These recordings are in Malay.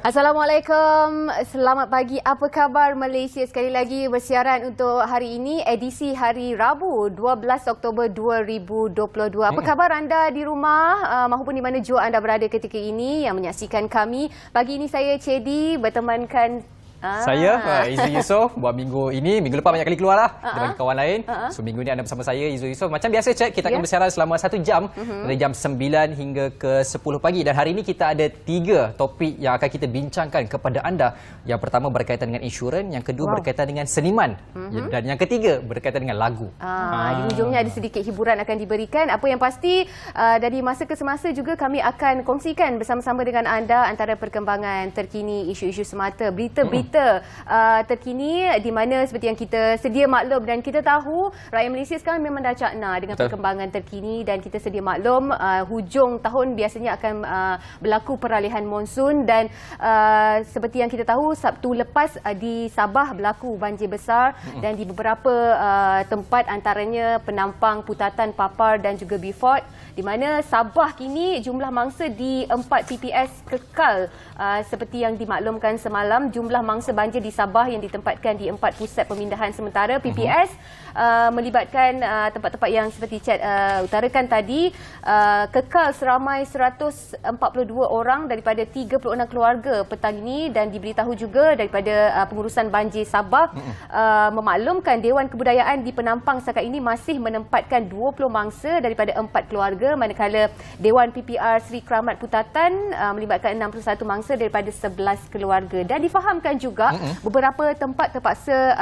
Assalamualaikum, selamat pagi. Apa khabar Malaysia? Sekali lagi bersiaran untuk hari ini, edisi hari Rabu 12 Oktober 2022. Apa khabar anda di rumah maupun di mana jua anda berada ketika ini yang menyaksikan kami? Pagi ini saya Cedi bertemankan saya Izul Yusof. Buat minggu ini, minggu lepas banyak kali keluar lah dengan kawan lain. So minggu ni anda bersama saya Izul Yusof. Macam biasa cek, kita akan bersiaran selama 1 jam dari jam 9 hingga ke 10 pagi. Dan hari ini kita ada 3 topik yang akan kita bincangkan kepada anda. Yang pertama berkaitan dengan insurans, yang kedua berkaitan dengan seniman, dan yang ketiga berkaitan dengan lagu. Di ujungnya ada sedikit hiburan akan diberikan. Apa yang pasti dari masa ke semasa juga kami akan kongsikan bersama-sama dengan anda antara perkembangan terkini, isu-isu semata, berita-berita terkini di mana seperti yang kita sedia maklum dan kita tahu rakyat Malaysia sekarang memang dah cakna dengan perkembangan terkini dan kita sedia maklum hujung tahun biasanya akan berlaku peralihan monsun dan seperti yang kita tahu Sabtu lepas di Sabah berlaku banjir besar dan di beberapa tempat antaranya Penampang, Putatan, Papar dan juga Beaufort di mana Sabah kini jumlah mangsa di 4 PPS kekal seperti yang dimaklumkan semalam. Jumlah mangsa banjir di Sabah yang ditempatkan di 4 pusat pemindahan sementara PPS melibatkan tempat-tempat yang seperti Chat utarakan tadi kekal seramai 142 orang daripada 36 keluarga petang ini dan diberitahu juga daripada pengurusan banjir Sabah memaklumkan Dewan Kebudayaan di Penampang setakat ini masih menempatkan 20 mangsa daripada 4 keluarga manakala Dewan PPR Seri Keramat Putatan melibatkan 61 mangsa daripada 11 keluarga dan difahamkan juga beberapa tempat terpaksa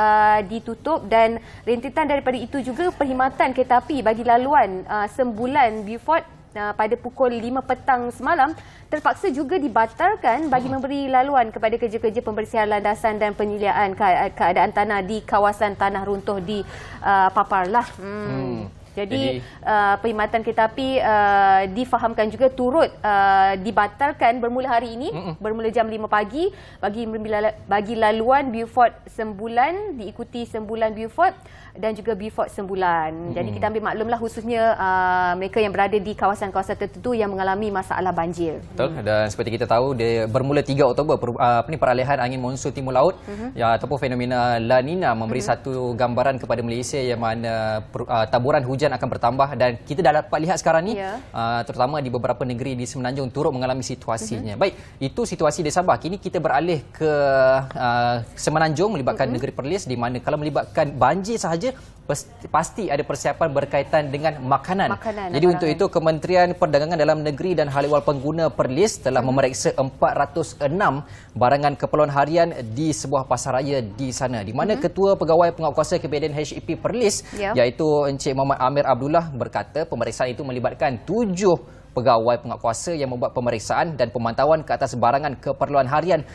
ditutup dan rentetan daripada itu juga perkhidmatan kereta api bagi laluan Sembulan Beaufort pada pukul 5 petang semalam terpaksa juga dibatalkan bagi memberi laluan kepada kerja-kerja pembersihan landasan dan penyediaan keadaan tanah di kawasan tanah runtuh di Papar lah. Jadi perkhidmatan kereta api difahamkan juga turut dibatalkan bermula hari ini, bermula jam 5 pagi bagi laluan Beaufort Sembulan diikuti Sembulan Beaufort dan juga Beaufort Sembulan. Jadi kita ambil maklumlah khususnya mereka yang berada di kawasan-kawasan tertentu yang mengalami masalah banjir. Betul. Dan seperti kita tahu dia bermula 3 Oktober peralihan angin monsun timur laut ataupun fenomena La Nina memberi satu gambaran kepada Malaysia yang mana taburan hujan akan bertambah dan kita dah dapat lihat sekarang ni terutama di beberapa negeri di Semenanjung turut mengalami situasinya. Baik, itu situasi di Sabah. Kini kita beralih ke Semenanjung melibatkan negeri Perlis di mana kalau melibatkan banjir sahaja pasti ada persiapan berkaitan dengan makanan. Jadi untuk itu Kementerian Perdagangan Dalam Negeri dan Hal Ehwal Pengguna Perlis telah memeriksa 406 barangan keperluan harian di sebuah pasaraya di sana di mana Ketua Pegawai Penguatkuasa KPDN HEP Perlis iaitu Encik Muhammad Amir Abdullah berkata pemeriksaan itu melibatkan 7 pegawai penguatkuasa yang membuat pemeriksaan dan pemantauan ke atas barangan keperluan harian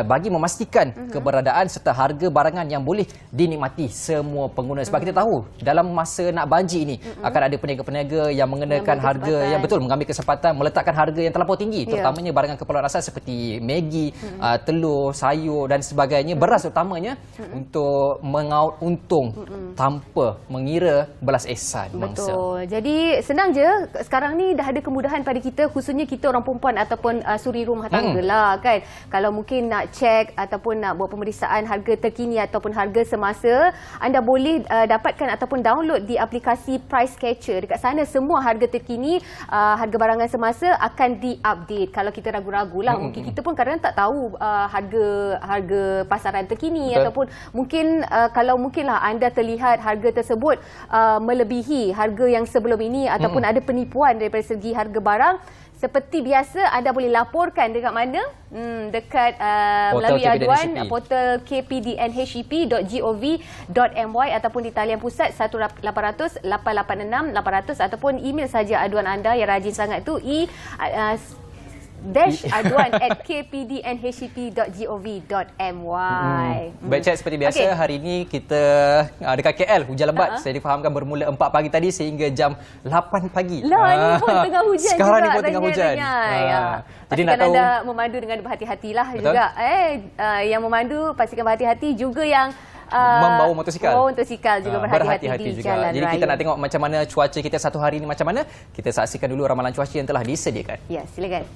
bagi memastikan keberadaan serta harga barangan yang boleh dinikmati semua pengguna. Sebab kita tahu dalam masa nak banjir ini akan ada peniaga-peniaga yang mengenakan harga yang betul, mengambil kesempatan meletakkan harga yang terlampau tinggi terutamanya barangan keperluan asas seperti Maggi, telur, sayur dan sebagainya, beras utamanya untuk mengaut untung tanpa mengira belas ehsan mangsa. Betul. Jadi senang je sekarang ni dah ada kemudahan pada kita khususnya kita orang perempuan ataupun suri rumah tangga lah kan. Kalau mungkin nak cek ataupun nak buat pemeriksaan harga terkini ataupun harga semasa, anda boleh dapatkan ataupun download di aplikasi Price Catcher. Dekat sana semua harga terkini, harga barangan semasa akan diupdate. Kalau kita ragu-ragu lah, mungkin kita pun kadang tak tahu harga pasaran terkini ataupun mungkin kalau mungkinlah anda terlihat harga tersebut melebihi harga yang sebelum ini ataupun ada penipuan daripada segi harga barang. Seperti biasa anda boleh laporkan dekat mana? Dekat melalui aduan portal kpdnhep.gov.my ataupun di talian pusat 1800 886 800 ataupun email saja aduan anda yang rajin sangat tu aduan@kpdnhep.gov.my. Baik Cik, seperti biasa hari ini kita dekat KL hujan lebat. Saya difahamkan bermula 4 pagi tadi sehingga jam 8 pagi. Lah ni pun tengah hujan sekarang juga. Sekarang ni pun tengah hujan. Jadi nak tahu anda memandu dengan berhati-hatilah juga. Yang memandu pastikan berhati-hati juga yang membawa motosikal. Motosikal juga berhati-hati di jalan Jadi raya. kita nak tengok macam mana cuaca kita satu hari ini macam mana. Kita saksikan dulu ramalan cuaca yang telah disediakan. Ya, silakan.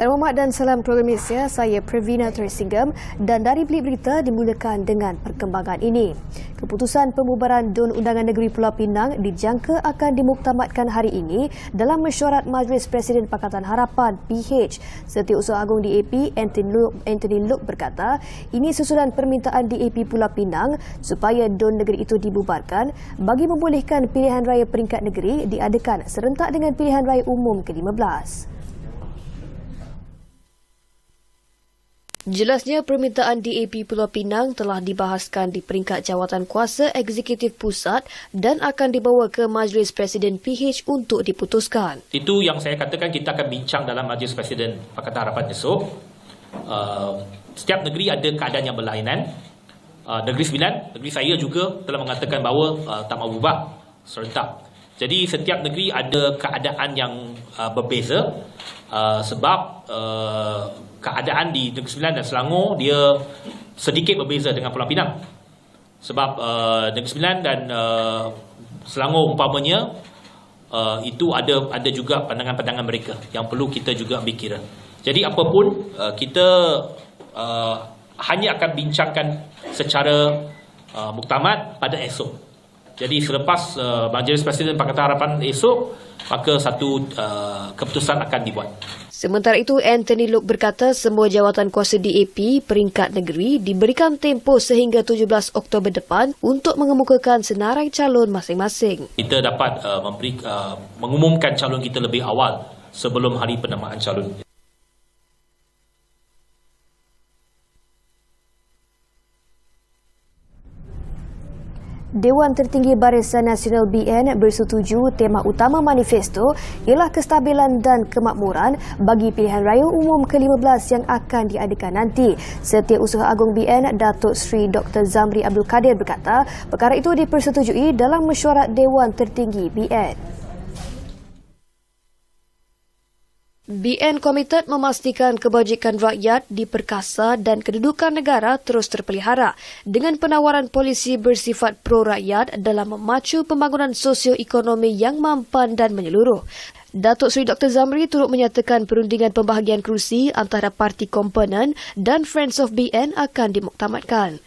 Selamat dan salam keluarga Malaysia, saya Pravina Tersinggam dan dari Bilik Berita dimulakan dengan perkembangan ini. Keputusan pembubaran DUN Undangan Negeri Pulau Pinang dijangka akan dimuktamadkan hari ini dalam mesyuarat Majlis Presiden Pakatan Harapan PH. Setiausaha Agung DAP Anthony Loke berkata, ini susulan permintaan DAP Pulau Pinang supaya DUN negeri itu dibubarkan bagi membolehkan pilihan raya peringkat negeri diadakan serentak dengan pilihan raya umum ke-15. Jelasnya permintaan DAP Pulau Pinang telah dibahaskan di peringkat jawatan kuasa eksekutif pusat dan akan dibawa ke Majlis Presiden PH untuk diputuskan. Itu yang saya katakan kita akan bincang dalam Majlis Presiden Pakatan Harapan esok. Setiap negeri ada keadaan yang berlainan. Negeri Sembilan, negeri saya juga telah mengatakan bahawa tak mahu ubah serentak. Jadi setiap negeri ada keadaan yang berbeza sebab keadaan di Negeri Sembilan dan Selangor dia sedikit berbeza dengan Pulau Pinang. Sebab Negeri Sembilan dan Selangor umpamanya itu ada juga pandangan-pandangan mereka yang perlu kita juga ambil kira. Jadi apapun kita hanya akan bincangkan secara muktamad pada esok. Jadi selepas Majlis Presiden Pakatan Harapan esok, maka satu keputusan akan dibuat. Sementara itu, Anthony Loke berkata semua jawatan kuasa DAP peringkat negeri diberikan tempoh sehingga 17 Oktober depan untuk mengemukakan senarai calon masing-masing. Kita dapat mengumumkan calon kita lebih awal sebelum hari penamaan calon. Dewan Tertinggi Barisan Nasional BN bersetuju tema utama manifesto ialah kestabilan dan kemakmuran bagi pilihan raya umum ke-15 yang akan diadakan nanti. Setiausaha Agung BN Datuk Seri Dr. Zamri Abdul Kadir berkata, perkara itu dipersetujui dalam mesyuarat Dewan Tertinggi BN. BN komited memastikan kebajikan rakyat diperkasa dan kedudukan negara terus terpelihara dengan penawaran polisi bersifat pro-rakyat dalam memacu pembangunan sosioekonomi yang mampan dan menyeluruh. Datuk Seri Dr. Zamri turut menyatakan perundingan pembahagian kerusi antara parti komponen dan Friends of BN akan dimuktamadkan.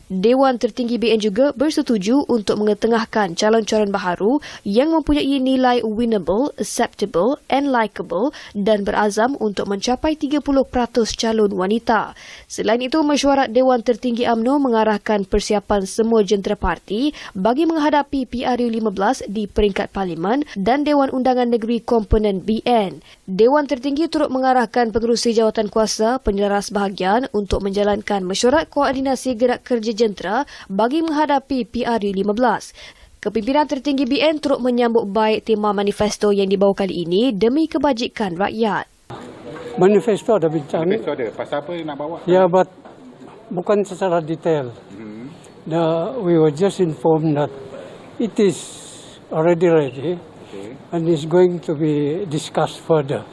Dewan Tertinggi BN juga bersetuju untuk mengetengahkan calon-calon baharu yang mempunyai nilai winnable, acceptable and likeable dan berazam untuk mencapai 30% calon wanita. Selain itu, mesyuarat Dewan Tertinggi UMNO mengarahkan persiapan semua jentera parti bagi menghadapi PRU15 di peringkat Parlimen dan Dewan Undangan Negeri Komponen BN. Dewan Tertinggi turut mengarahkan pengerusi jawatan kuasa penyelaras bahagian untuk menjalankan mesyuarat koordinasi gerak kerja jentera bagi menghadapi PRU15. Kepimpinan tertinggi BN turut menyambut baik tema manifesto yang dibawa kali ini demi kebajikan rakyat. Manifesto ada bincang. Manifesto ada. Pasal apa yang nak bawa? Ya, but bukan secara detail. We were just informed that it is already ready and is going to be discussed further.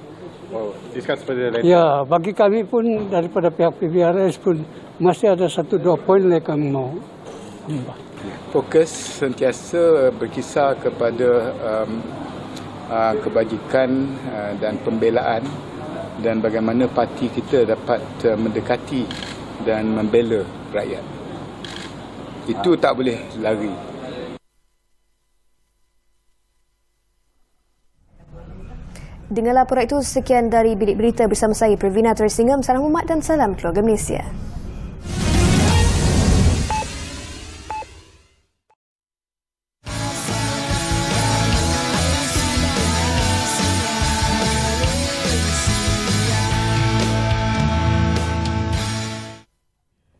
Oh, discuss further later. Ya, bagi kami pun daripada pihak PBRS pun masih ada 1-2 poin yang kami mau ubah. Fokus sentiasa berkisar kepada kebajikan dan pembelaan dan bagaimana parti kita dapat mendekati dan membela rakyat. Itu tak boleh lari. Dengan laporan itu, sekian dari Bilik Berita bersama saya Pravina Tersinggam. Salam hormat dan salam keluarga Malaysia.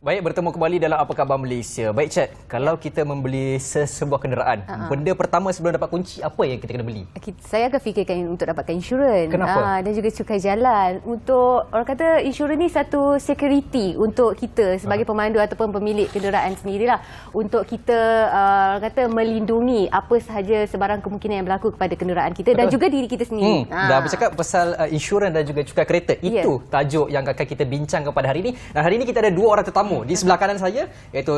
Baik, bertemu kembali dalam Apa Khabar Malaysia. Baik, Chat, kalau kita membeli sesebuah kenderaan, benda pertama sebelum dapat kunci, apa yang kita kena beli? Saya akan fikirkan untuk dapatkan insurans. Kenapa? Dan juga cukai jalan. Untuk, orang kata insurans ni satu security untuk kita sebagai pemandu ataupun pemilik kenderaan sendirilah. Untuk kita, orang kata melindungi apa sahaja sebarang kemungkinan yang berlaku kepada kenderaan kita. Betul. Dan juga diri kita sendiri. Dah bercakap pasal insurans dan juga cukai kereta. Itu tajuk yang akan kita bincangkan pada hari ini. Dan hari ini kita ada dua orang tetamu tetamu di sebelah kanan saya, iaitu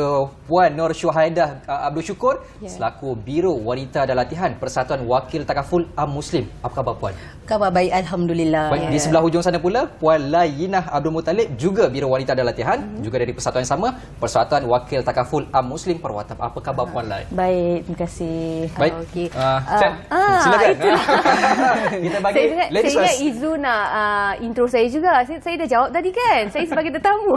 Puan Nur Syuhaidah Abdul Syukur, selaku Biro Wanita dan Latihan Persatuan Wakil Takaful Am Muslim. Apa khabar Puan? Khabar baik, alhamdulillah. Baik, di sebelah hujung sana pula Puan Layinah Abdul Muttalib, juga Biro Wanita dan Latihan, juga dari persatuan yang sama, Persatuan Wakil Takaful Am Muslim Perwatam. Apa khabar Puan Lai? Baik, terima kasih. Baik. Okey. Silakan. Kita bagi Saya ingat Izu nak intro saya juga. Saya dah jawab tadi kan. Saya sebagai tetamu.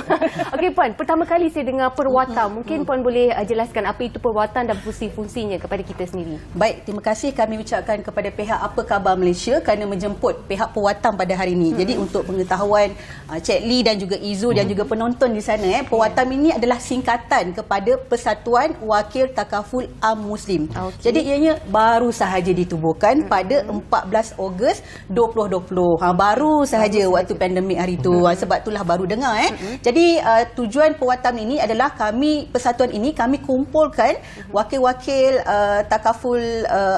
Okey Puan, pertama kali saya dengar Perwatam. Mungkin Puan boleh jelaskan apa itu Perwatam dan fungsi-fungsinya kepada kita sendiri. Baik, terima kasih kami ucapkan kepada pihak Apa Khabar Malaysia kerana menjemput pihak Perwatam pada hari ini. Jadi untuk pengetahuan Cik Lee dan juga Izu dan juga penonton di sana, Perwatam ini adalah singkatan kepada Persatuan Wakil Takaful Am Muslim. Jadi ianya baru sahaja ditubuhkan pada 14 Ogos 2020. Baru sahaja waktu pandemik hari itu. Sebab itulah baru dengar. Jadi tujuan Perwatam ini adalah persatuan ini kami kumpulkan wakil-wakil takaful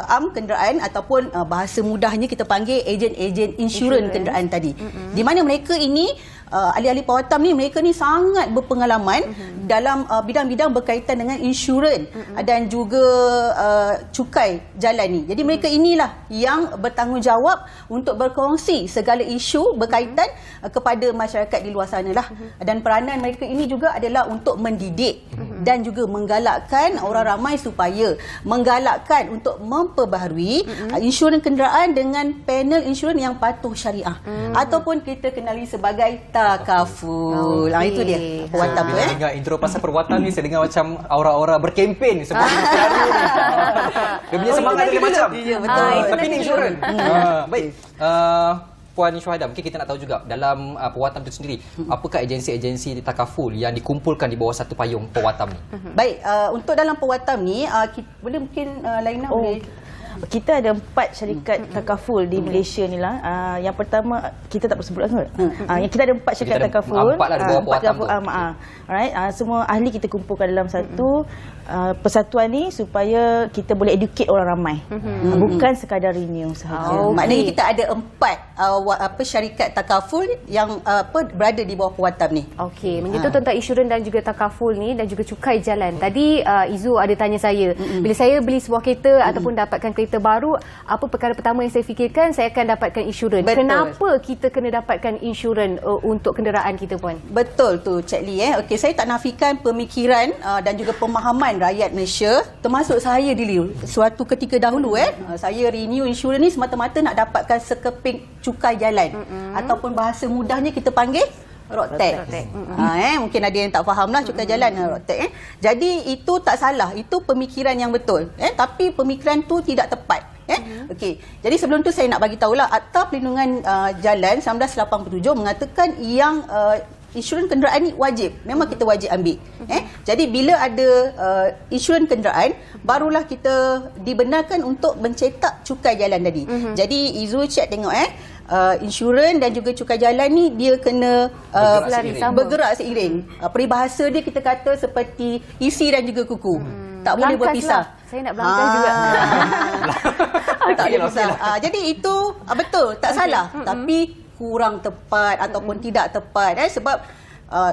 am kenderaan ataupun bahasa mudahnya kita panggil ejen-ejen insurans kenderaan tadi. Di mana mereka ini ahli-ahli Perwatam ni, mereka ni sangat berpengalaman dalam bidang-bidang berkaitan dengan insurans dan juga cukai jalan ni. Jadi mereka inilah yang bertanggungjawab untuk berkongsi segala isu berkaitan kepada masyarakat di luar sana lah. Dan peranan mereka ini juga adalah untuk mendidik dan juga menggalakkan orang ramai supaya menggalakkan untuk memperbaharui insurans kenderaan dengan panel insurans yang patuh syariah ataupun kita kenali sebagai takaful. Itu dia Perwatam tu. Bila dengar intro pasal Perwatam ni, saya dengar macam aura-aura berkempen seperti Cristiano ni. Dia punya semangat dia macam. Ya, betul. Tapi ni insurans. Baik. Puan Syuhaidah, mungkin kita nak tahu juga dalam Perwatam itu sendiri, apakah agensi-agensi takaful yang dikumpulkan di bawah satu payung Perwatam ni? Baik, untuk dalam Perwatam ni, boleh mungkin Laina boleh. Kita ada 4 syarikat takaful di Malaysia ni lah. Yang pertama, kita tak perlu sebut lah. Kita ada 4 syarikat takaful. 4 lah di bawah Perwatam tu. Alright, semua ahli kita kumpulkan dalam satu persatuan ni supaya kita boleh educate orang ramai. Bukan sekadar renew sahaja. Maknanya kita ada 4 syarikat takaful yang berada di bawah Perwatam ni. Okey, menyentuh tentang insurans dan juga takaful ni dan juga cukai jalan. Tadi Izu ada tanya saya, bila saya beli sebuah kereta ataupun dapatkan kereta baru, apa perkara pertama yang saya fikirkan? Saya akan dapatkan insurans. Kenapa kita kena dapatkan insurans untuk kenderaan kita, Puan? Betul tu, Cik Lee. Okey, saya tak nafikan pemikiran dan juga pemahaman rakyat Malaysia, termasuk saya dulu. Suatu ketika dahulu, saya renew insurans ni semata-mata nak dapatkan sekeping cukai jalan. Ataupun bahasa mudahnya kita panggil road tax. Mungkin ada yang tak faham lah cukai jalan road tax. Jadi itu tak salah, itu pemikiran yang betul. Tapi pemikiran tu tidak tepat. Okey. Jadi sebelum tu saya nak bagi tahulah Akta Perlindungan Jalan 1987 mengatakan yang insurans kenderaan ni wajib. Memang kita wajib ambil. Jadi bila ada insurans kenderaan, barulah kita dibenarkan untuk mencetak cukai jalan tadi. Jadi Izu cek tengok insurans dan juga cukai jalan ni dia kena bergerak seiring. Peribahasa dia kita kata seperti isi dan juga kuku. Tak boleh berpisah. Saya nak belangkas juga. Tak boleh berpisah. Jadi itu betul, tak salah. Tapi kurang tepat ataupun tidak tepat. Sebab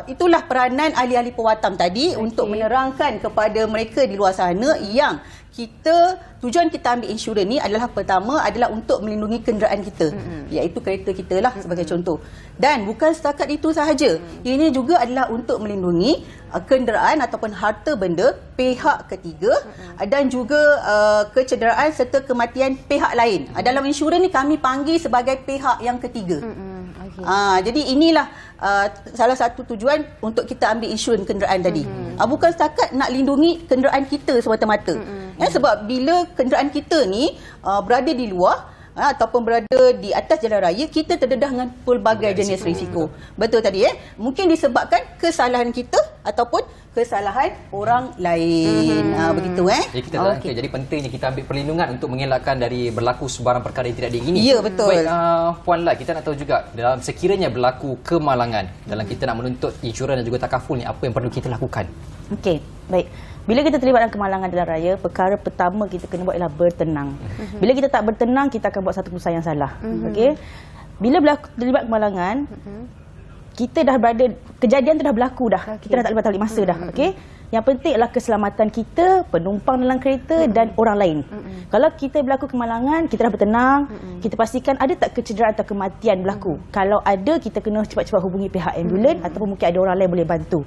itulah peranan ahli-ahli Perwatam tadi untuk menerangkan kepada mereka di luar sana yang tujuan kita ambil insurans ni adalah pertama adalah untuk melindungi kenderaan kita, iaitu kereta kita lah sebagai contoh. Dan bukan setakat itu sahaja, ini juga adalah untuk melindungi kenderaan ataupun harta benda pihak ketiga dan juga kecederaan serta kematian pihak lain. Dalam insurans ni kami panggil sebagai pihak yang ketiga. Jadi inilah salah satu tujuan untuk kita ambil insurans kenderaan tadi. Bukan setakat nak lindungi kenderaan kita semata-mata. Sebab bila kenderaan kita ni berada di luar ataupun berada di atas jalan raya, kita terdedah dengan pelbagai jenis risiko. Betul tadi mungkin disebabkan kesalahan kita ataupun kesalahan orang lain. Begitu Jadi kita terangkan. Jadi pentingnya kita ambil perlindungan untuk mengelakkan dari berlaku sebarang perkara yang tidak diingini. Ya, betul. Baik, Puan Lai, kita nak tahu juga dalam sekiranya berlaku kemalangan dalam kita nak menuntut insurans dan juga takaful ni, apa yang perlu kita lakukan? Okey, baik. Bila kita terlibat dalam kemalangan jalan raya, perkara pertama kita kena buat ialah bertenang. Bila kita tak bertenang, kita akan buat satu keputusan yang salah. Okey. Bila terlibat kemalangan, kita dah berada, kejadian tu dah berlaku dah. Kita dah tak boleh balik masa dah. Okey. Yang penting adalah keselamatan kita, penumpang dalam kereta dan orang lain. Kalau kita berlaku kemalangan, kita dah bertenang, kita pastikan ada tak kecederaan atau kematian berlaku. Kalau ada, kita kena cepat-cepat hubungi pihak ambulans ataupun mungkin ada orang lain boleh bantu.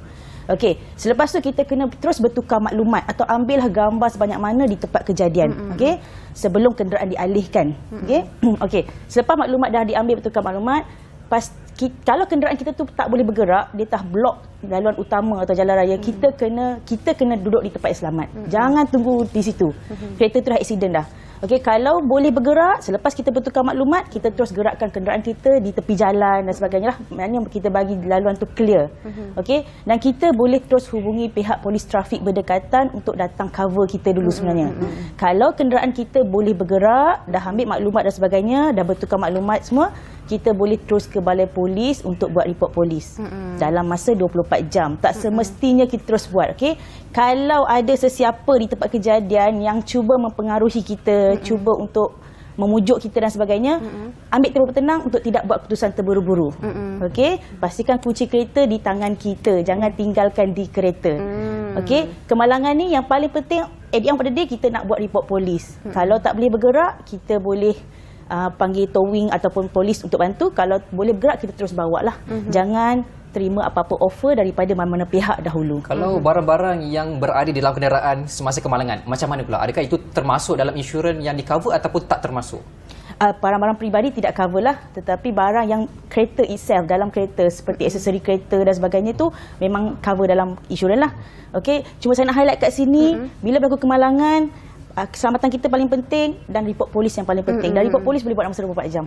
Okey, selepas tu kita kena terus bertukar maklumat atau ambillah gambar sebanyak mana di tempat kejadian. Okey, sebelum kenderaan dialihkan. Okey. Okey, selepas maklumat dah diambil, bertukar maklumat, kalau kenderaan kita tu tak boleh bergerak, dia tak blok laluan utama atau jalan raya, kita kena duduk di tempat yang selamat. Jangan tunggu di situ. Kereta tu dah aksiden dah. Okey, kalau boleh bergerak, selepas kita bertukar maklumat, kita terus gerakkan kenderaan kita di tepi jalan dan sebagainya lah. Maknanya kita bagi laluan tu clear. Okey, dan kita boleh terus hubungi pihak polis trafik berdekatan untuk datang cover kita dulu sebenarnya. Kalau kenderaan kita boleh bergerak, dah ambil maklumat dan sebagainya, dah bertukar maklumat semua, kita boleh terus ke balai polis untuk buat report polis dalam masa 24 jam. Tak semestinya kita terus buat. Okey, kalau ada sesiapa di tempat kejadian yang cuba mempengaruhi kita, cuba untuk memujuk kita dan sebagainya, ambil tempoh tenang untuk tidak buat keputusan terburu-buru. Okey, pastikan kunci kereta di tangan kita, jangan tinggalkan di kereta. Okey, kemalangan ni yang paling penting, at the end of the day kita nak buat report polis. Kalau tak boleh bergerak, kita boleh panggil towing ataupun polis untuk bantu. Kalau boleh bergerak, kita terus bawa lah. Jangan terima apa-apa offer daripada mana-mana pihak dahulu. Kalau barang-barang yang berada di dalam kenderaan semasa kemalangan, macam mana pula? Adakah itu termasuk dalam insurans yang di-cover ataupun tak termasuk? Barang-barang peribadi tidak cover lah, tetapi barang yang kereta itself, dalam kereta seperti aksesori kereta dan sebagainya tu memang cover dalam insurans lah. Okey, cuma saya nak highlight kat sini, bila berlaku kemalangan, keselamatan kita paling penting dan report polis yang paling penting. Dan report polis boleh buat dalam masa 24 jam.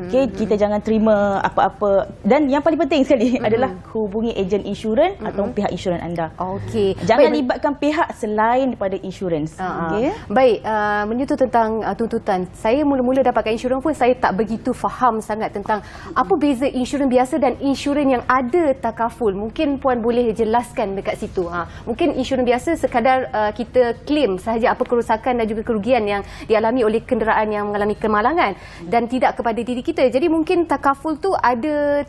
Okey, kita jangan terima apa-apa, dan yang paling penting sekali adalah hubungi ejen insurans atau pihak insurans anda. Okey. Jangan libatkan pihak selain daripada insurans. Okey. Baik, menyentuh tentang tuntutan. Saya mula-mula dapatkan insurans pun saya tak begitu faham sangat tentang apa beza insurans biasa dan insurans yang ada takaful. Mungkin puan boleh jelaskan dekat situ. Mungkin insurans biasa sekadar kita claim sahaja apa kerosakan dan juga kerugian yang dialami oleh kenderaan yang mengalami kemalangan dan tidak kepada diri kita. Jadi mungkin takaful tu ada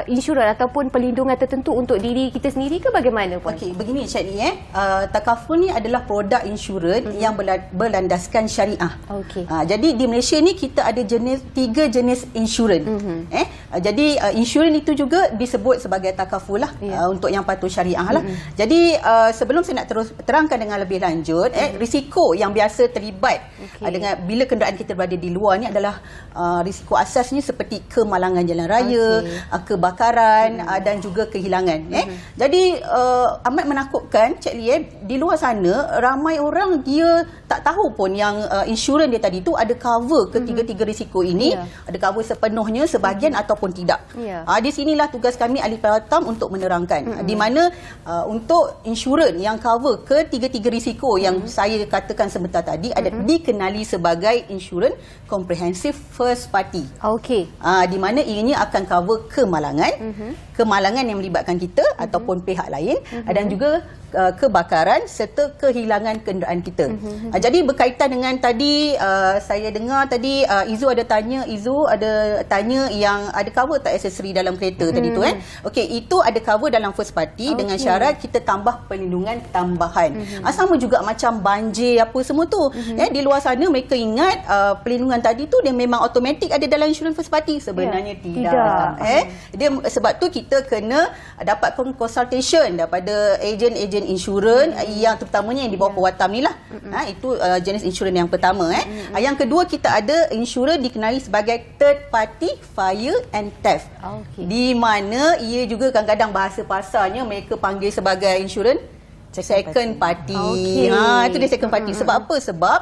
insurans ataupun perlindungan tertentu untuk diri kita sendiri ke bagaimana, puan? Okey, begini Cik Ni, takaful ni adalah produk insurans yang berlandaskan syariah. Okey. Jadi di Malaysia ni kita ada tiga jenis insurans. Jadi insurans itu juga disebut sebagai takaful lah, untuk yang patuh syariah lah. Jadi sebelum saya nak terus terangkan dengan lebih lanjut, risiko yang biasa terlibat dengan bila kenderaan kita berada di luar ni adalah risiko asasnya seperti kemalangan jalan raya, kebakaran dan juga kehilangan. Jadi amat menakutkan Cik Lee, di luar sana ramai orang dia tak tahu pun yang insurans dia tadi tu ada cover ketiga-tiga risiko ini, ada cover sepenuhnya, sebahagian ataupun tidak. Di sinilah tugas kami ahli pelatam untuk menerangkan di mana untuk insurans yang cover ketiga-tiga risiko yang saya katakan sebentar tadi ada dikenali sebagai insurans comprehensive first party. Okey. Di mana ini akan cover kemalangan yang melibatkan kita ataupun pihak lain, dan juga kebakaran serta kehilangan kenderaan kita. Jadi berkaitan dengan tadi saya dengar tadi Izu ada tanya yang ada cover tak aksesori dalam kereta tadi tu Okey, itu ada cover dalam first party dengan syarat kita tambah perlindungan tambahan. Sama juga macam banjir apa semua tu. Di luar sana mereka ingat perlindungan tadi tu dia memang automatik ada dalam insurans first party. Sebenarnya tidak. Dia sebab tu kita kena dapat consultation daripada ejen-ejen insurans yang terutamanya yang di bawah Pewatam ni lah. Itu jenis insurans yang pertama. Yang kedua, kita ada insurans dikenali sebagai third party fire and theft. Di mana ia juga kadang-kadang bahasa pasarnya mereka panggil sebagai insurans second party. Itu dia second party. Sebab apa? Sebab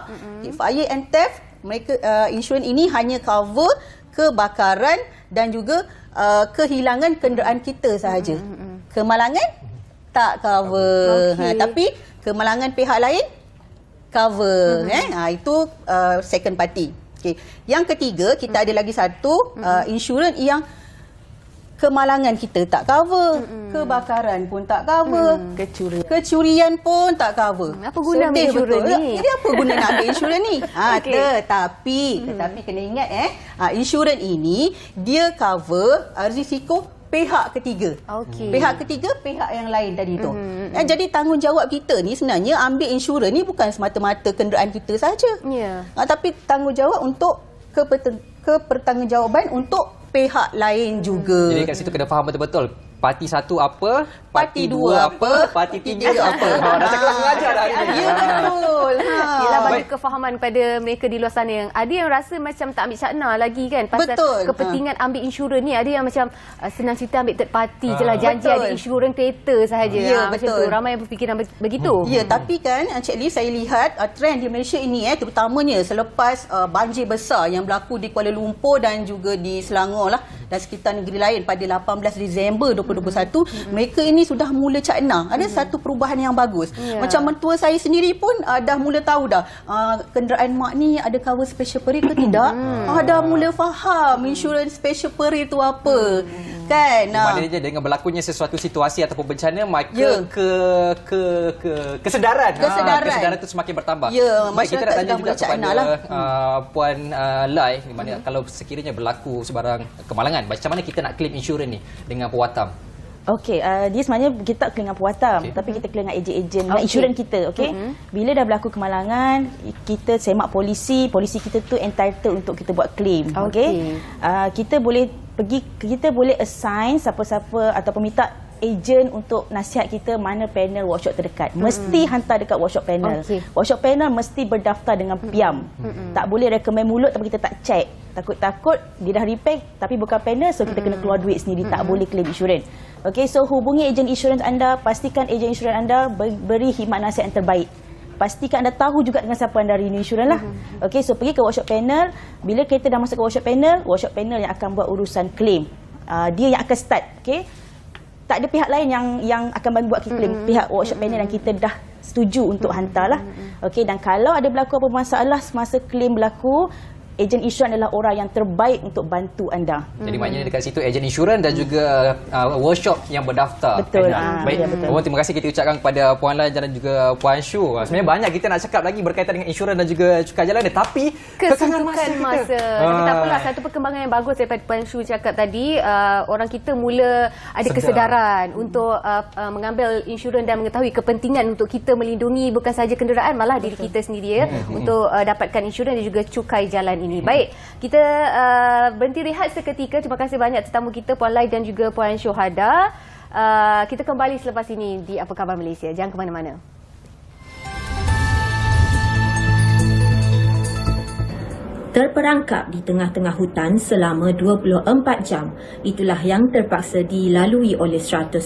fire and theft mereka insurans ini hanya cover kebakaran dan juga kehilangan kenderaan kita sahaja. Kemalangan tak cover. Tapi kemalangan pihak lain cover. Itu second party. Okay. Yang ketiga, kita ada lagi satu insurans yang kemalangan kita tak cover, kebakaran pun tak cover, kecurian pun tak cover. Apa guna ambil insurans ni? Jadi apa guna nak ambil insurans ni? Tetapi kena ingat insurans ini dia cover risiko pihak ketiga. Okey. Pihak ketiga, pihak yang lain tadi tu. Jadi tanggungjawab kita ni sebenarnya ambil insurans ni bukan semata-mata kenderaan kita saja. Ya. Tapi tanggungjawab untuk kepertanggungjawaban untuk pihak lain juga. Jadi kat situ kena faham betul-betul. Parti satu apa, Parti parti dua dua apa, parti tiga apa. Dah cakap sengaja dah hari ni. Ya, betul. Yelah, bagi kefahaman pada mereka di luar sana yang ada yang rasa macam tak ambil syakna lagi kan pasal Betul. kepentingan ambil insurans ni, ada yang macam senang cerita ambil third party je lah, janji Betul. ada insurans kereta sahaja. Ya, Macam betul. tu, ramai yang berfikiran begitu. Ya, tapi kan Cik Lee, saya lihat trend di Malaysia ini terutamanya selepas banjir besar yang berlaku di Kuala Lumpur dan juga di Selangor lah dan sekitar negeri lain pada 18 Disember 2021, mereka ini sudah mula cakna. Ada satu perubahan yang bagus. Ya. Macam mentua saya sendiri pun dah mula tahu dah kenderaan mak ni ada cover special peril ke tidak. Dah mula faham insurans special peril tu apa. Kan? Maknanya dengan berlakunya sesuatu situasi ataupun bencana, maka Ya. kesedaran Kesedaran. tu semakin bertambah. Ya, Baik, kita nak masyarakat tanya dah juga mula cakna kepada lah. Puan Lai, di mana kalau sekiranya berlaku sebarang kemalangan, macam mana kita nak claim insurans ni dengan pewatam? Okey, dia sebenarnya kita claim dengan pewatam, tapi kita claim dengan ejen-ejen, dengan insurans kita, okey. Bila dah berlaku kemalangan, kita semak polisi kita tu entitled untuk kita buat claim, okey. Kita boleh assign siapa-siapa ataupun minta ejen untuk nasihat kita mana panel workshop terdekat. Mesti hantar dekat workshop panel. Workshop panel mesti berdaftar dengan PIAM. Tak boleh recommend mulut tapi kita tak check. Takut-takut dia dah repair tapi bukan panel, so kita kena keluar duit sendiri, tak boleh claim insurans. Okey, so hubungi ejen insurans anda, pastikan ejen insurans anda beri khidmat nasihat yang terbaik. Pastikan anda tahu juga dengan siapa anda renew insurans lah. Okey, so pergi ke workshop panel. Bila kereta dah masuk ke workshop panel yang akan buat urusan claim. Dia yang akan start, okey. Tak ada pihak lain yang akan bantu buat claim. Pihak workshop panel yang kita dah setuju untuk hantarlah. Okey, dan kalau ada berlaku apa masalah semasa claim berlaku, ejen insurans adalah orang yang terbaik untuk bantu anda. Jadi maknanya dekat situ ejen insurans dan juga workshop yang berdaftar. Betul. Baik, Ya, betul. terima kasih kita ucapkan kepada Puan Lai dan juga Puan Shu. Sebenarnya banyak kita nak cakap lagi berkaitan dengan insurans dan juga cukai jalan dia, tapi Kesuntukan masa. Tapi tak apalah, satu perkembangan yang bagus daripada Puan Shu cakap tadi, orang kita mula ada kesedaran untuk mengambil insurans dan mengetahui kepentingan untuk kita melindungi bukan sahaja kenderaan, malah diri kita sendiri untuk dapatkan insurans dan juga cukai jalan ini. Baik, kita berhenti rehat seketika. Terima kasih banyak tetamu kita Puan Lai dan juga Puan Syuhada. Kita kembali selepas ini di Apa Khabar Malaysia. Jangan ke mana-mana. Terperangkap di tengah-tengah hutan selama 24 jam. Itulah yang terpaksa dilalui oleh 150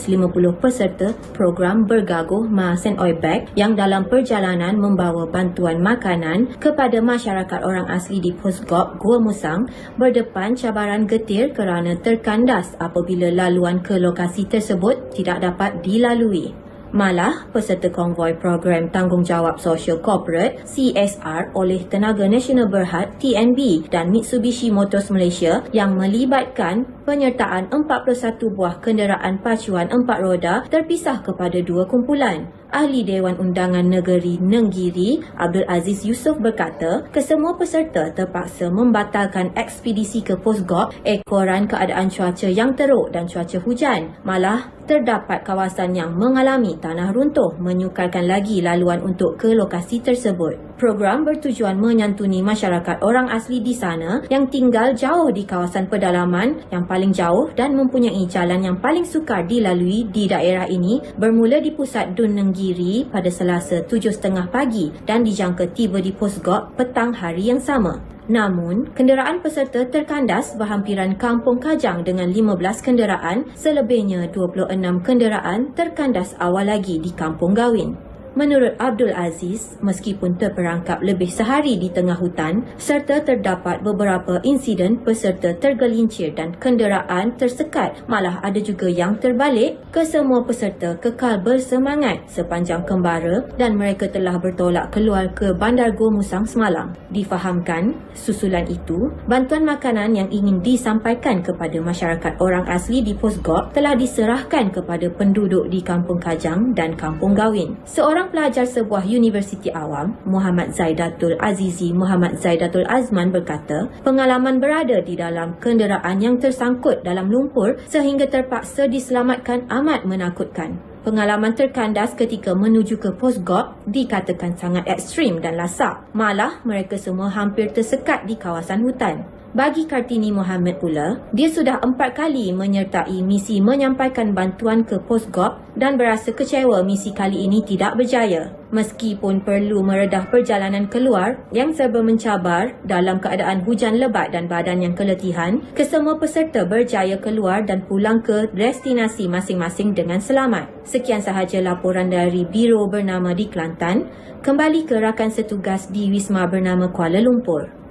peserta program Bergaguh Mars and Oil Bag yang dalam perjalanan membawa bantuan makanan kepada masyarakat orang asli di Pos Gop, Gua Musang, berdepan cabaran getir kerana terkandas apabila laluan ke lokasi tersebut tidak dapat dilalui. Malah, peserta konvoi program Tanggungjawab Sosial Corporate CSR oleh Tenaga Nasional Berhad TNB dan Mitsubishi Motors Malaysia yang melibatkan penyertaan 41 buah kenderaan pacuan 4 roda terpisah kepada 2 kumpulan. Ahli Dewan Undangan Negeri Nenggiri, Abdul Aziz Yusof berkata, kesemua peserta terpaksa membatalkan ekspedisi ke Pos Gop ekoran keadaan cuaca yang teruk dan cuaca hujan. Malah, terdapat kawasan yang mengalami tanah runtuh menyukarkan lagi laluan untuk ke lokasi tersebut. Program bertujuan menyantuni masyarakat orang asli di sana yang tinggal jauh di kawasan pedalaman yang paling jauh dan mempunyai jalan yang paling sukar dilalui di daerah ini bermula di pusat Dun Nenggiri pada Selasa 7.30 pagi dan dijangka tiba di Pos Gop petang hari yang sama. Namun, kenderaan peserta terkandas berhampiran Kampung Kajang dengan 15 kenderaan, selebihnya 26 kenderaan terkandas awal lagi di Kampung Gawin. Menurut Abdul Aziz, meskipun terperangkap lebih sehari di tengah hutan, serta terdapat beberapa insiden peserta tergelincir dan kenderaan tersekat, malah ada juga yang terbalik, kesemua peserta kekal bersemangat sepanjang kembara dan mereka telah bertolak keluar ke Bandar Gua Musang semalam. Difahamkan, susulan itu, bantuan makanan yang ingin disampaikan kepada masyarakat orang asli di Pos Gop telah diserahkan kepada penduduk di Kampung Kajang dan Kampung Gawin. Seorang Seorang pelajar sebuah universiti awam, Muhammad Zaidatul Azizi Muhammad Zaidatul Azman berkata, pengalaman berada di dalam kenderaan yang tersangkut dalam lumpur sehingga terpaksa diselamatkan amat menakutkan. Pengalaman terkandas ketika menuju ke pos GOP dikatakan sangat ekstrim dan lasak. Malah, mereka semua hampir tersekat di kawasan hutan. Bagi Kartini Muhammad pula, dia sudah 4 kali menyertai misi menyampaikan bantuan ke pos GOP dan berasa kecewa misi kali ini tidak berjaya. Meskipun perlu meredah perjalanan keluar yang serba mencabar dalam keadaan hujan lebat dan badan yang keletihan, kesemua peserta berjaya keluar dan pulang ke destinasi masing-masing dengan selamat. Sekian sahaja laporan dari Biro bernama di Kelantan. Kembali ke rakan setugas di Wisma bernama Kuala Lumpur.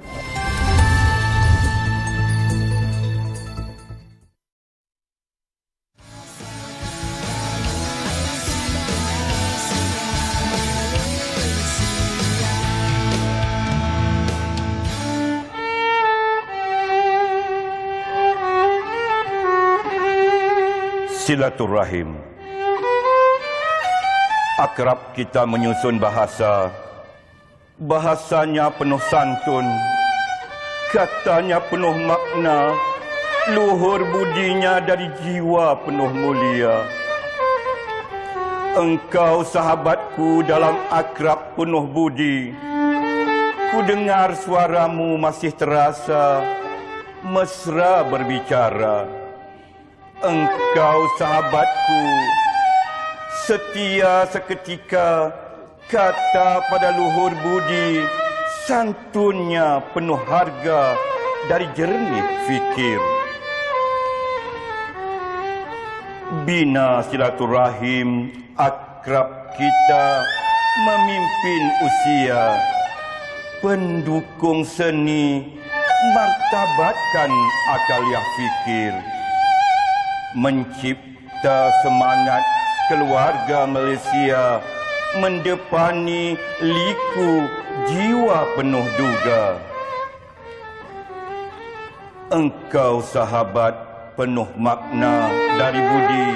Silaturahim. Akrab kita menyusun bahasa. Bahasanya penuh santun. Katanya penuh makna. Luhur budinya dari jiwa penuh mulia. Engkau sahabatku dalam akrab penuh budi. Ku dengar suaramu masih terasa. Mesra berbicara. Engkau sahabatku, setia seketika, kata pada luhur budi, santunnya penuh harga dari jernih fikir. Bina silaturahim, akrab kita memimpin usia, pendukung seni, martabatkan akaliah fikir. Mencipta semangat keluarga Malaysia, mendepani liku jiwa penuh duga. Engkau sahabat penuh makna dari budi,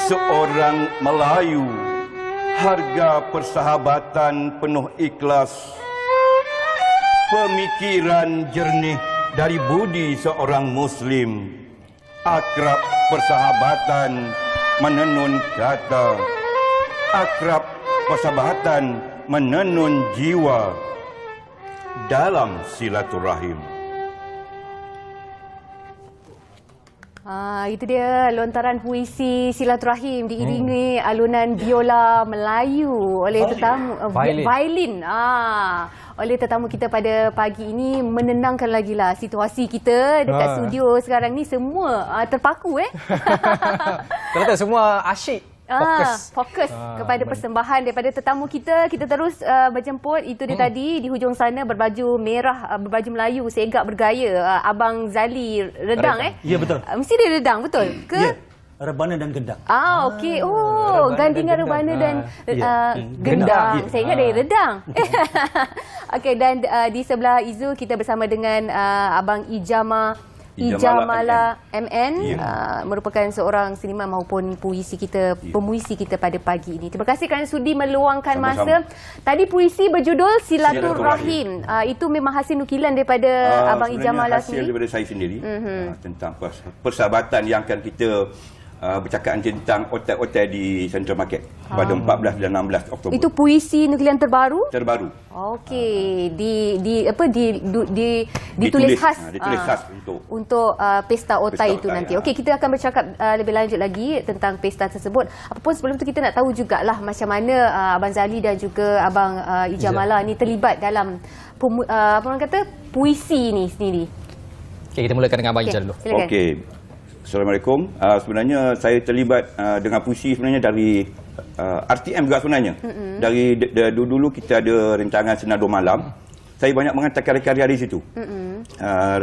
seorang Melayu, harga persahabatan penuh ikhlas, pemikiran jernih dari budi seorang Muslim. Akrab persahabatan menenun kata, akrab persahabatan menenun jiwa dalam silaturahim. Itu dia lontaran puisi silaturahim diiringi alunan biola Melayu oleh tetamu violin. Oleh tetamu kita pada pagi ini, menenangkan lagi lah situasi kita dekat studio sekarang ni, semua terpaku Kalau tak semua asyik fokus kepada persembahan daripada tetamu kita. Kita terus berjemput, itu dia tadi di hujung sana berbaju merah, berbaju Melayu, segak bergaya, Abang Zali Redang. Ya, betul. Mesti dia Redang, betul ke? Ya. Rebana dan gendang. Okey. Gandingan rebana dan gendang. Saya ingat dari Redang. Okey, dan di sebelah Izu kita bersama dengan Abang Ijamala MN, merupakan seorang seniman maupun pemuisi kita pada pagi ini. Terima kasih kerana sudi meluangkan masa. Tadi puisi berjudul Silaturahim. Itu memang hasil nukilan daripada Abang Ijamala sendiri? Hasil daripada saya sendiri, tentang persahabatan yang akan kita bercakap tentang otak-otak di Central Market pada 14 dan 16 Oktober. Itu puisi nukilan terbaru? Terbaru. Okey, ditulis khas untuk pesta otai itu nanti. Okey, kita akan bercakap lebih lanjut lagi tentang pesta tersebut. Apapun sebelum tu kita nak tahu jugalah macam mana Abang Zali dan juga Abang Ijamala ni terlibat dalam apa orang kata puisi ni sendiri. Okey, kita mulakan dengan Abang Ijal dulu. Okey. Assalamualaikum. Sebenarnya saya terlibat dengan puisi sebenarnya dari RTM juga sebenarnya. Dari dulu kita ada rentangan Senandung Malam. Saya banyak menghantar karya-karya di situ.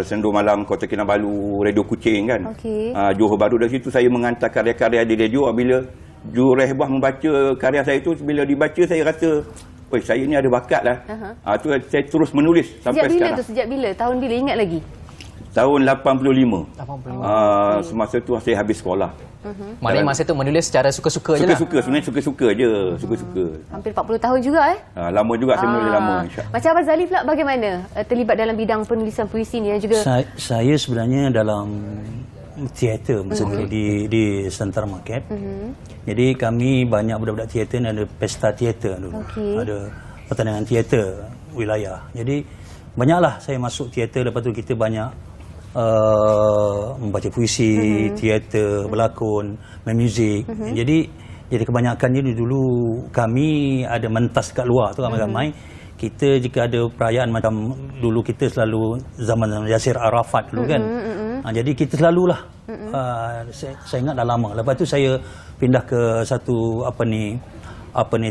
Senandung Malam, Kota Kinabalu, Radio Kuching kan. Johor Bahru, dari situ saya menghantar karya-karya di radio. Bila Jurehbah membaca karya saya itu, bila dibaca saya rasa, saya ni ada bakat lah. Tu saya terus menulis sampai sekarang. Sejak bila? Tahun bila? Ingat lagi? Tahun 85. Semasa tu saya habis sekolah. Maknanya masa tu menulis secara suka-suka je lah. Suka-suka, sebenarnya suka-suka je. Suka-suka. Hampir 40 tahun juga Lama juga saya menulis lama. Macam Abang Zali pula bagaimana terlibat dalam bidang penulisan puisi ni dan juga Saya sebenarnya dalam teater masa dulu di Center Market. Jadi kami banyak budak-budak teater dan ada pesta teater dulu. Ada pertandingan teater wilayah. Jadi banyaklah saya masuk teater, lepas tu kita banyak membaca puisi, teater, berlakon, main muzik. Jadi kebanyakannya dulu kami ada mentas kat luar tu ramai-ramai. Kita jika ada perayaan macam dulu kita selalu zaman Yasir Arafat dulu kan. Jadi kita selalulah saya ingat dah lama. Lepas tu saya pindah ke satu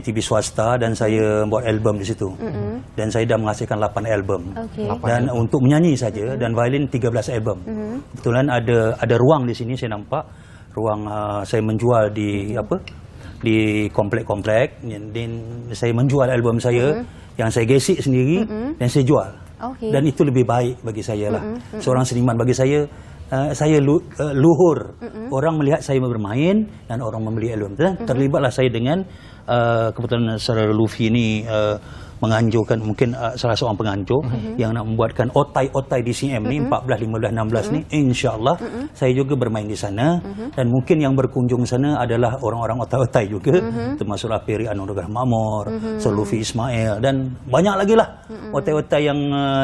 TV swasta dan saya buat album di situ. Dan saya dah menghasilkan 8 album. Dan untuk menyanyi saja dan violin 13 album. Kebetulan ada ruang di sini saya nampak. Ruang saya menjual di komplek-komplek. Dan saya menjual album saya yang saya gesik sendiri dan saya jual. Dan itu lebih baik bagi saya lah. Seorang seniman bagi saya luhur. Orang melihat saya bermain dan orang membeli album. Dan terlibatlah saya dengan kebetulan Saudara Luffy ni menganjurkan mungkin salah seorang penganjur yang nak membuatkan otai DCM ni 14, 15, 16 ni insya-Allah saya juga bermain di sana dan mungkin yang berkunjung sana adalah orang-orang otai juga termasuklah Peri Anugerah Makmur, Luffy Ismail dan banyak lagi lah otai yang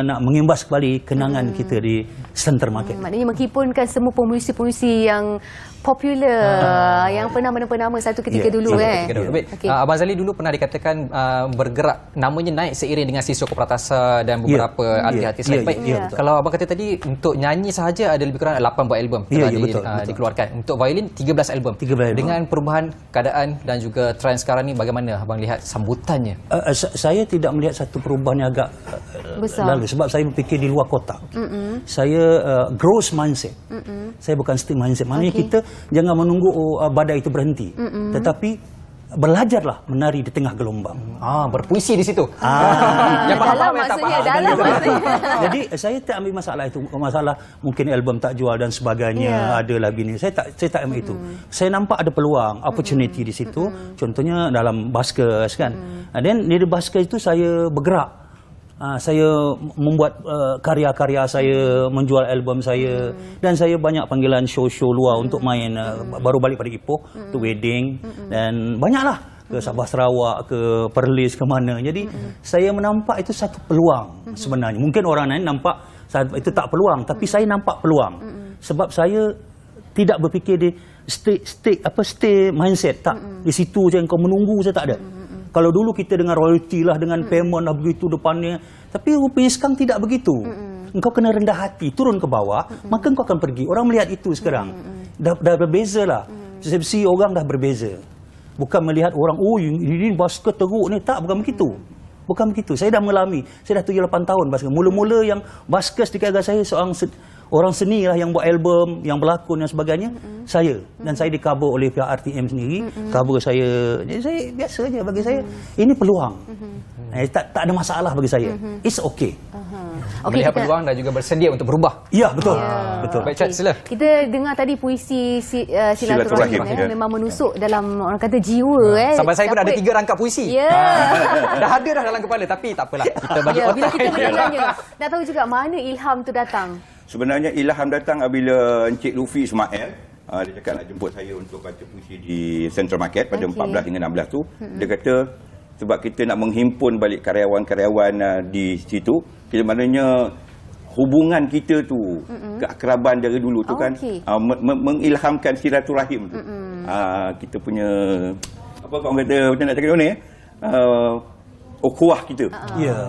nak mengimbas kembali kenangan kita di Center Market. Maknanya menghimpun semua pemuisi-pemuisi yang popular yang pernah menapa-nama satu ketika dulu Abang Zali dulu pernah dikatakan bergerak namanya naik seiring dengan siswa Kopratasa dan beberapa artis-artis lain. Kalau abang kata tadi untuk nyanyi sahaja ada lebih kurang 8 buah album telah dikeluarkan. Untuk violin 13 album. Dengan perubahan keadaan dan juga trend sekarang ni bagaimana abang lihat sambutannya? Saya tidak melihat satu perubahan yang agak lalu sebab saya berfikir di luar kotak. Saya growth mindset. Saya bukan stick mindset. Maknanya kita jangan menunggu badai itu berhenti. Tetapi belajarlah menari di tengah gelombang. Berpuisi di situ. Yang faham maksudnya dalam maksudnya. Jadi saya tak ambil masalah itu. Masalah mungkin album tak jual dan sebagainya, ada lagi ni. Saya tak ambil itu. Saya nampak ada peluang, opportunity di situ. Contohnya dalam Baskers kan. Dan di Baskers itu saya bergerak. Saya membuat karya-karya saya, menjual album saya dan saya banyak panggilan show-show luar untuk main baru balik pada Ipoh untuk wedding dan banyaklah ke Sabah Sarawak, ke Perlis, ke mana. Jadi saya menampak itu satu peluang sebenarnya. Mungkin orang lain nampak itu tak peluang, tapi saya nampak peluang. Sebab saya tidak berfikir di stay mindset tak di situ je kau menunggu saya tak ada. Kalau dulu kita dengan royalty lah, dengan payment lah begitu depannya. Tapi rupanya sekarang tidak begitu. Engkau kena rendah hati, turun ke bawah, maka engkau akan pergi. Orang melihat itu sekarang. Dah berbeza lah. Persepsi orang dah berbeza. Bukan melihat orang, ini basket teruk ni. Tak, bukan begitu. Bukan begitu. Saya dah mengalami. Saya dah 7-8 tahun basket. Mula-mula yang basket di keluarga saya, orang seni lah yang buat album, yang berlakon dan sebagainya, saya. Dan saya di-cover oleh pihak RTM sendiri, cover saya. Jadi saya biasa je bagi saya. Ini peluang. Tak ada masalah bagi saya. It's okay. Melihat peluang dan juga bersedia untuk berubah. Ya, betul. Betul. Baik, Chat, sila. Kita dengar tadi puisi silaturahim memang menusuk dalam orang kata jiwa. Sampai saya pun ada 3 rangkap puisi. Dah ada dah dalam kepala tapi tak apalah. Kita bagi bila kita mendengarnya, nak tahu juga mana ilham tu datang. Sebenarnya ilham datang apabila Encik Luffy Ismail dia cakap nak jemput saya untuk baca puisi di Central Market pada 14 hingga 16 tu. Dia kata sebab kita nak menghimpun balik karyawan-karyawan di situ, kita maknanya hubungan kita tu, keakraban dari dulu tu kan mengilhamkan silaturahim tu. Kita punya apa orang kata macam nak cakap ni ukhuwah kita.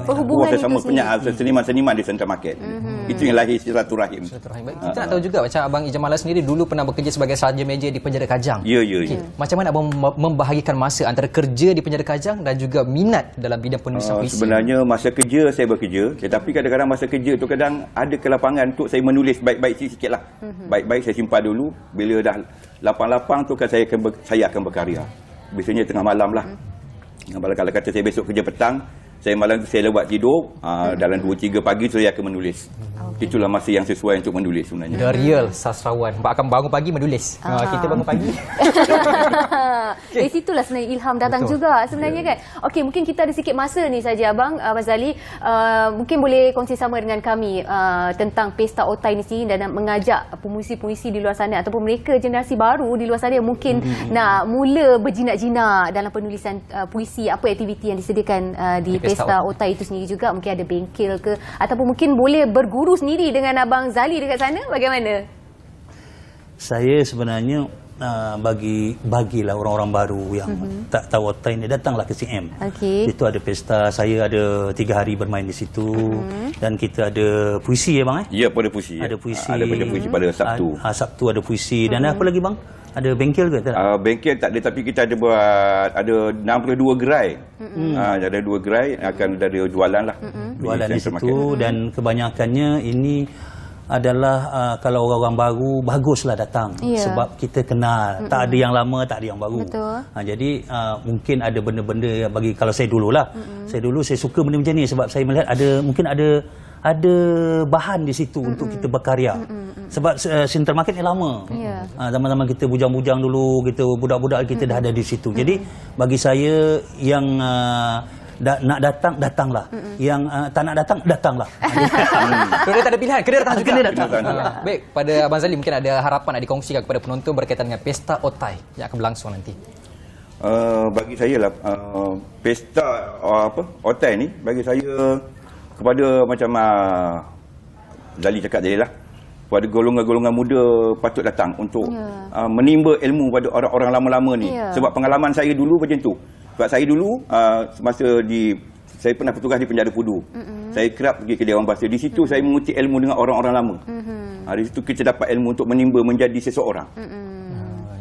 Perhubungan kita sama punya seniman-seniman di Central Market. Itu yang lahir silaturahim. Kita nak tahu juga macam Abang Ijamala sendiri dulu pernah bekerja sebagai sarja meja di penjara Kajang. Ya. Macam mana abang membahagikan masa antara kerja di penjara Kajang dan juga minat dalam bidang penulisan puisi? Sebenarnya masa kerja saya bekerja, tetapi kadang-kadang masa kerja tu kadang ada kelapangan untuk saya menulis baik-baik sikit lah. Baik-baik saya simpan dulu. Bila dah lapang-lapang tu kan saya akan berkarya. Biasanya tengah malam lah. Kalau kata saya besok kerja petang, Saya malam tu saya lewat tidur, dalam 2-3 pagi saya akan menulis. Itulah masa yang sesuai untuk menulis sebenarnya. The real sastrawan. Akan bangun pagi menulis. Kita bangun pagi. Dari situlah sebenarnya ilham datang juga sebenarnya kan. Okey, mungkin kita ada sikit masa ni saja abang Zali. Mungkin boleh kongsi sama dengan kami tentang Pesta Otai ni sendiri dan mengajak pemuisi-pemuisi di luar sana ataupun mereka generasi baru di luar sana yang mungkin nak mula berjinak-jinak dalam penulisan puisi. Apa aktiviti yang disediakan di Pesta Otai itu sendiri juga? Mungkin ada bengkel ke ataupun mungkin boleh berguru sendiri dengan abang Zali dekat sana. Bagaimana? Saya sebenarnya bagilah orang-orang baru yang tak tahu Otai ni, datanglah ke CM. Itu ada pesta, saya ada 3 hari bermain di situ dan kita ada puisi ya bang. Ya, pada puisi. Ada puisi. Ada puisi pada Sabtu. Sabtu ada puisi dan apa lagi bang? Ada bengkel ke? Bengkel tak ada, tapi kita ada buat ada 62 gerai. Ada 2 gerai akan ada jualan lah. Jualan di situ dan kebanyakannya ini adalah kalau orang-orang baru baguslah datang sebab kita kenal. Tak ada yang lama, tak ada yang baru. Jadi mungkin ada benda-benda yang bagi kalau saya dululah. Saya suka benda macam ni sebab saya melihat mungkin ada bahan di situ untuk kita berkarya. Sebab Center Market ni lama. Zaman-zaman kita bujang-bujang dulu, kita budak-budak kita dah ada di situ. Jadi bagi saya yang nak datang, datanglah. Yang tak nak datang, datanglah. Kena tak ada pilihan, kena datang juga. Kena datang. Baik, pada Abang Zali mungkin ada harapan nak dikongsikan kepada penonton berkaitan dengan Pesta Otai yang akan berlangsung nanti. Bagi saya lah, Pesta Otai ni, bagi saya kepada macam Zali cakap tadi lah, pada golongan-golongan muda patut datang untuk menimba ilmu pada orang-orang lama-lama ni. Sebab pengalaman saya dulu macam tu. Sebab saya dulu semasa saya pernah bertugas di penjara Pudu. Saya kerap pergi ke Dewan Bahasa. Di situ saya mengutip ilmu dengan orang-orang lama. Di situ kita dapat ilmu untuk menimba menjadi seseorang.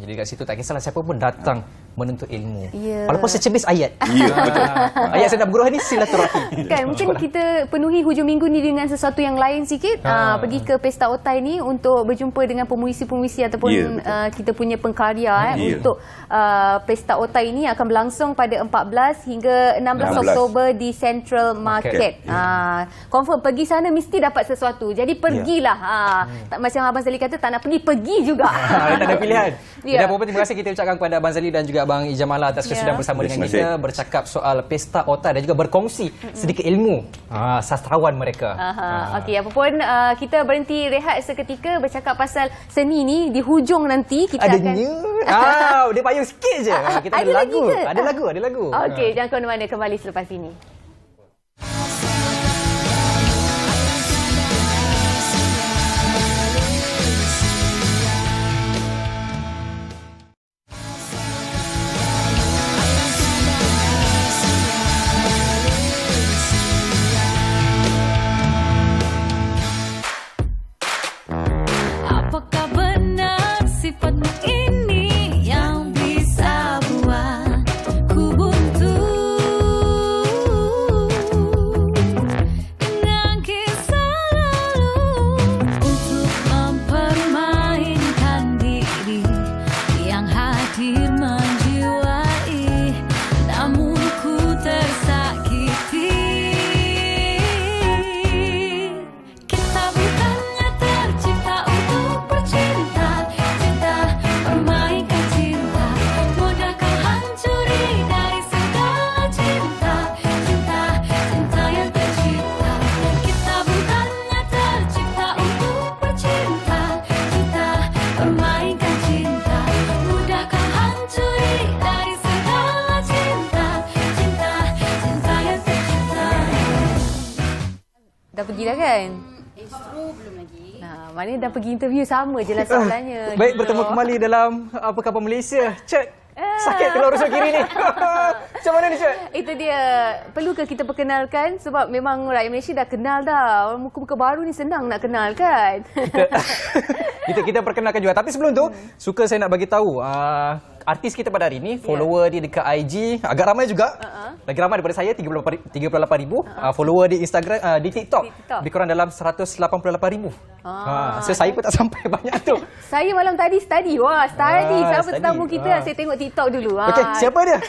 Jadi kat situ tak kisahlah siapa pun datang menuntut ilmu. Walaupun secebis ayat. Betul. Ayat sedap guru ni silaturahmi. Kan mungkin kita penuhi hujung minggu ni dengan sesuatu yang lain sikit. Pergi ke Pesta Otai ni untuk berjumpa dengan pemuisi-pemuisi ataupun kita punya pengkarya untuk Pesta Otai ini akan berlangsung pada 14 hingga 16 Oktober di Central Market. Confirm pergi sana mesti dapat sesuatu. Jadi pergilah. Tak macam Abang Zali kata tak nak pergi juga. Tak ada pilihan. Dan apa-apa, terima kasih kita ucapkan kepada Abang Zali dan juga Abang Ijamala atas kesudahan bersama dengan kita bercakap soal Pesta Otai dan juga berkongsi sedikit ilmu sastrawan mereka. Okey, apapun kita berhenti rehat seketika bercakap pasal seni ni. Di hujung nanti kita akan dia payung sikit je. Kita ada lagu. Ada lagu. Okey, jangan ke mana-mana, kembali selepas ini. Dah pergi dah kan? Belum lagi. Mana dah pergi interview sama je lah soalannya. Baik, bertemu kembali dalam Apa Khabar Malaysia. Cik, sakit keluar rusuk kiri ni. Macam mana ni, Cik? Itu dia. Perlukah kita perkenalkan? Sebab memang rakyat Malaysia dah kenal dah. Orang muka-muka baru ni senang nak kenal kan? Kita perkenalkan juga. Tapi sebelum tu, suka saya nak bagi tahu artis kita pada hari ini, follower dia dekat IG agak ramai juga. Lagi ramai daripada saya, 38,000. Follower di Instagram, di TikTok lebih kurang dalam 188,000. Saya pun tak sampai banyak tu. Saya malam tadi study. Wah, study. Siapa Study. tetamu kita? Saya tengok TikTok dulu. Okey, siapa dia?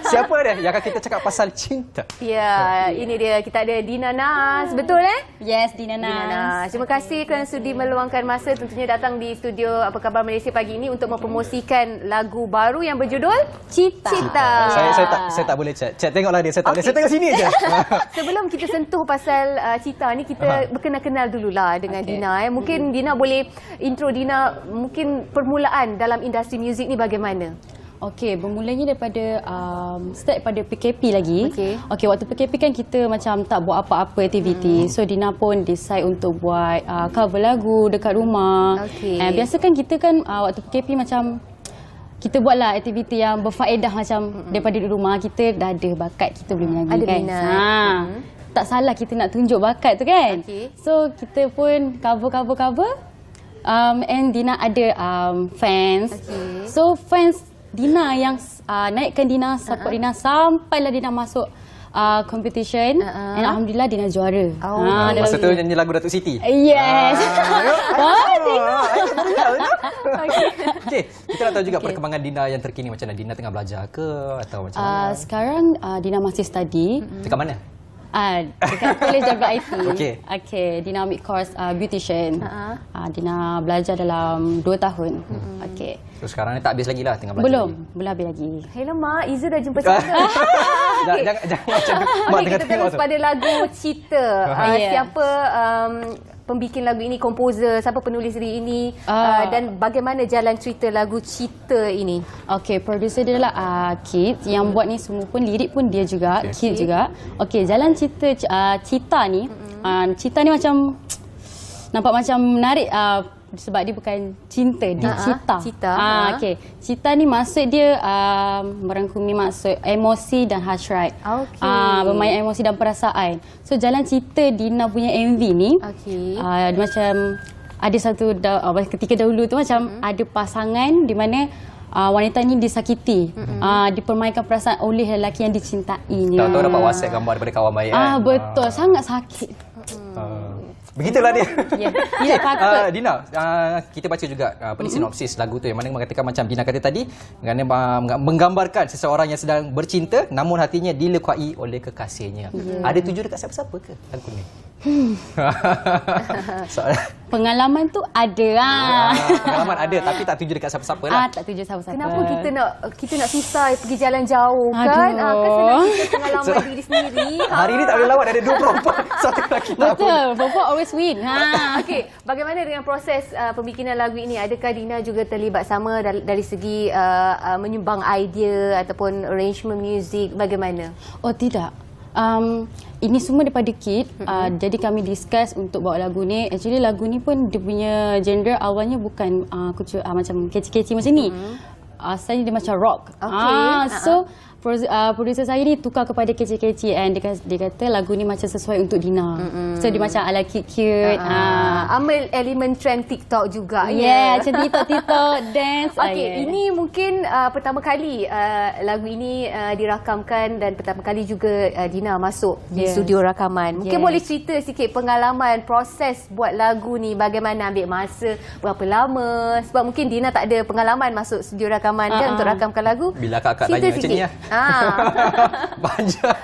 Siapa dia yang akan kita cakap pasal cinta? Ya, ini dia. Kita ada Dina Nas. Betul Yes, Dina Dina Nas. Nas. Terima kasih kerana sudi meluangkan masa tentunya datang di studio Apa Khabar Malaysia pagi ini untuk mempromosikan lagu baru yang berjudul Cita. Saya tak boleh chat. Chat tengoklah dia. Saya tak boleh. Saya tengok sini je. Sebelum kita sentuh pasal Cita ni, kita berkenal-kenal dululah dengan Dina. Mungkin Dina boleh intro Dina, mungkin permulaan dalam industri muzik ni bagaimana? Okey, bermulanya daripada start pada PKP lagi. Okey, waktu PKP kan kita macam tak buat apa-apa aktiviti. So Dina pun decide untuk buat cover lagu dekat rumah. Biasa kan kita kan waktu PKP macam kita buatlah aktiviti yang berfaedah macam daripada di rumah kita dah ada bakat kita boleh menyanyi Ada kan. minat. Tak salah kita nak tunjuk bakat tu kan. So kita pun cover. And Dina ada fans. So fans Dina yang naikkan Dina, support Dina sampailah Dina masuk competition. And Alhamdulillah Dina juara. Masa tu nyanyi lagu Datuk Siti. Yes. Okey, kita nak tahu juga perkembangan Dina yang terkini macam mana. Dina tengah belajar ke atau macam mana? Sekarang Dina masih study. Dekat mana? Dekat College WIT. Okey. Dina ambil course beautician. Dina belajar dalam 2 tahun. Okey. So sekarang ni tak habis lagi lah, tengah belajar. Belum habis lagi. Hello Mak, Iza dah jumpa saya. Jangan macam Mak tengah kita terus pada lagu Cita. Siapa pembikin lagu ini, komposer, siapa penulis diri ini, dan bagaimana jalan cerita lagu Cita ini? Okey, producer dia adalah Kit. Yang buat ni semua pun lirik pun dia juga, Kit juga. Okey, jalan cerita Cita ni, Cita ni macam nampak macam menarik sebab dia bukan cinta, dia cita. Okey. Cita ni maksud dia merangkumi maksud emosi dan hasrat. Bermain emosi dan perasaan. So jalan cerita Dina punya MV ni, dia macam ada satu ketika dahulu tu macam ada pasangan di mana wanita ni disakiti, dipermainkan perasaan oleh lelaki yang dicintainya. Tahu dapat WhatsApp gambar daripada kawan baik kan? Betul, sangat sakit. Begitulah dia. Ya, patut. Dina, kita baca juga sinopsis lagu tu yang mana mengatakan macam Dina kata tadi, menggambarkan seseorang yang sedang bercinta namun hatinya dilukai oleh kekasihnya. Ada tuju dekat siapa-siapa ke lagu ni? Pengalaman tu ada pengalaman ada tapi tak tuju dekat siapa-siapa lah. Tak tuju siapa-siapa. Kenapa kita nak susah pergi jalan jauh kan? Kan senang kita pengalaman diri sendiri. Hari ni tak boleh lawan, ada 2 perempuan, satu lelaki. Betul, perempuan always win. Okey, bagaimana dengan proses pembikinan lagu ini? Adakah Dina juga terlibat sama dari segi menyumbang idea ataupun arrangement music, bagaimana? Oh tidak. Ini semua daripada Kit. Jadi kami discuss untuk bawa lagu ni. Actually lagu ni pun dia punya genre awalnya bukan macam kecil-kecil macam ni. Asalnya dia macam rock. So producer saya ni tukar kepada kecil-kecil and dia kata lagu ni macam sesuai untuk Dina. So dia macam ala cute. Ambil elemen trend TikTok juga. Macam TikTok dance. Ini mungkin pertama kali lagu ini dirakamkan dan pertama kali juga Dina masuk di studio rakaman. Mungkin boleh cerita sikit pengalaman proses buat lagu ni, bagaimana ambil masa, berapa lama, sebab mungkin Dina tak ada pengalaman masuk studio rakaman kan untuk rakamkan lagu. Bila kakak tanya macam ni Banyak.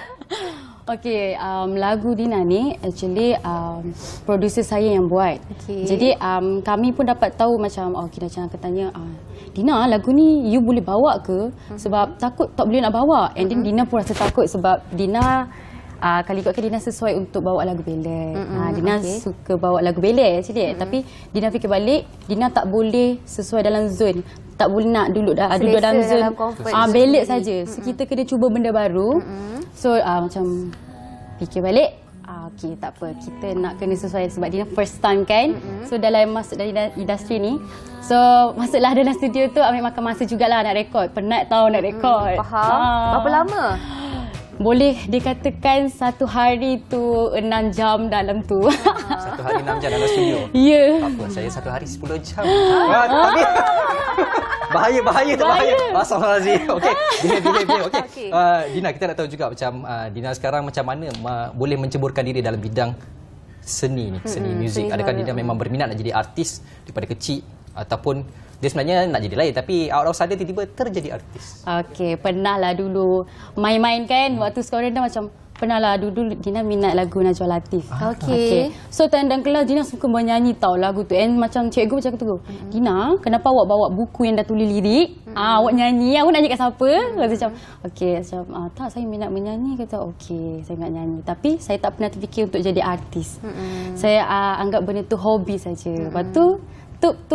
Okey, lagu Dina ni actually producer saya yang buat. Jadi kami pun dapat tahu macam kita macam tanya Dina, lagu ni you boleh bawa ke? Sebab takut tak boleh nak bawa. And then Dina pun rasa takut sebab Dina kali ikutkan Dina sesuai untuk bawa lagu ballad. Dina suka bawa lagu ballad actually. Tapi Dina fikir balik, Dina tak boleh sesuai dalam zone. Tak boleh nak duduk dalam zone ballad saja. So kita kena cuba benda baru. So macam fikir balik, okey tak apa, kita nak kena sesuai sebab Dina first time kan. So dalam masuk dalam industri ni, so masuklah dalam studio tu, ambil makan masa jugalah nak rekod. Penat tau nak rekod. Faham. Berapa lama? Boleh dikatakan satu hari tu 6 jam dalam tu. Satu hari 6 jam dalam studio? Ya. Apa, saya satu hari 10 jam. Tapi bahaya. Astagfirullahalazim. Okey, behave. Okey. Dina, kita nak tahu juga macam Dina sekarang macam mana boleh menceburkan diri dalam bidang seni muzik? Adakah Dina memang berminat nak jadi artis daripada kecil, ataupun dia sebenarnya nak jadi lain tapi out of sudden tiba-tiba terjadi artis? Okey, pernah lah dulu main-main kan waktu sekolah rendah, macam pernah lah dulu Dina minat lagu Najwa Latif. Okey. So time dalam kelas Dina suka menyanyi tau lagu tu. And macam cikgu macam kata, Dina, kenapa awak bawa buku yang dah tulis lirik? Awak nyanyi, awak nyanyi kat siapa? Macam macam tak, saya minat menyanyi. Kata okey, saya minat nyanyi. Tapi saya tak pernah terfikir untuk jadi artis. Saya anggap benda tu hobi saja. Lepas tu